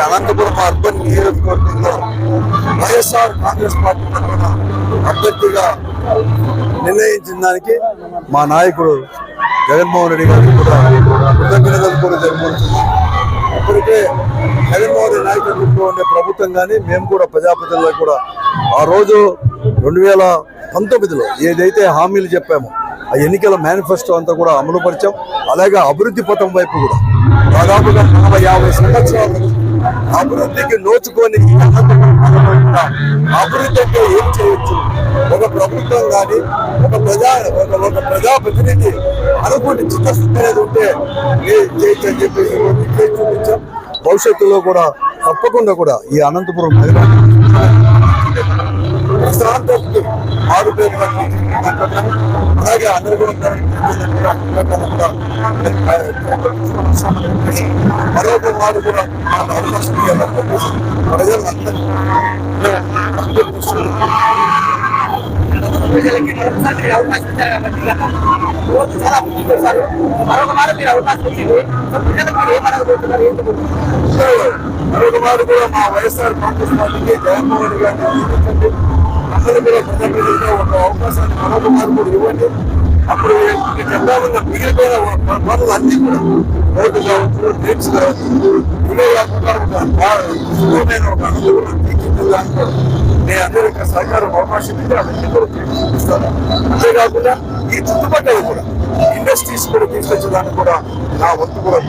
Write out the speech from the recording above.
Anantapuram urban నియోజకవర్గంలో YSR Congress party అభ్యర్థిగా నిర్ణయించిన దానికి మా నాయకుడు జగన్మోహన్ రెడ్డి గారికి కూడా కృతజ్ఞతలు కూడా జరుపుకుంటున్నాం. ఇప్పటికే జగన్మోహన్ రెడ్డి నాయకత్వంలో ఉండే ప్రభుత్వం కానీ మేము కూడా ప్రజాప్రతినిధులకు కూడా ఆ రోజు 2019లో ఏదైతే హామీలు చెప్పామో ఆ ఎన్నికల మేనిఫెస్టో అంతా కూడా అమలు పరిచాం. అలాగే అభివృద్ధి పథం వైపు కూడా దాదాపుగా 50 సంవత్సరాల అభివృద్ధికి నోచుకొని అభివృద్ధి అంటే ఏం చేయొచ్చు, ఒక ప్రభుత్వం కానీ ఒక ప్రజాప్రతినిధి అనుకుంటే చిత్తశుద్ధి అనేది ఉంటే చేయొచ్చు అని చెప్పేసి చూపించాం. భవిష్యత్తులో కూడా తప్పకుండా కూడా ఈ అనంతపురం ప్రశాంతతకి ఆరుపేరు అలాగే అందరూ కూడా మరొక వారు కూడా అవకాశం ప్రజలందరూ మరొక వారు కూడా మా వైఎస్ఆర్ కాంగ్రెస్ పార్టీకి జగన్మోహన్ రెడ్డి గారిని అందరూ కూడా ప్రజాప్రతినిధిగా ఒక అవకాశాన్ని మరొక వారు కూడా ఇవ్వండి. అప్పుడు చంద్రబాబు మిగిలిపోయిన పనులు అన్ని కూడా రోడ్డు కావచ్చు, డ్రింక్స్ కావచ్చు, ఇవే కాకుండా ఒక అనుకూలం తీర్చిదిద్దడానికి నేను అందరూ సహకారం అవకాశం ఇస్తే అవన్నీ కూడా తీర్చిదిస్తాను. అంతేకాకుండా ఈ చుట్టుపక్కల కూడా ఇండస్ట్రీస్ కూడా తీసుకొచ్చేదానికి కూడా నా వంతు కూడా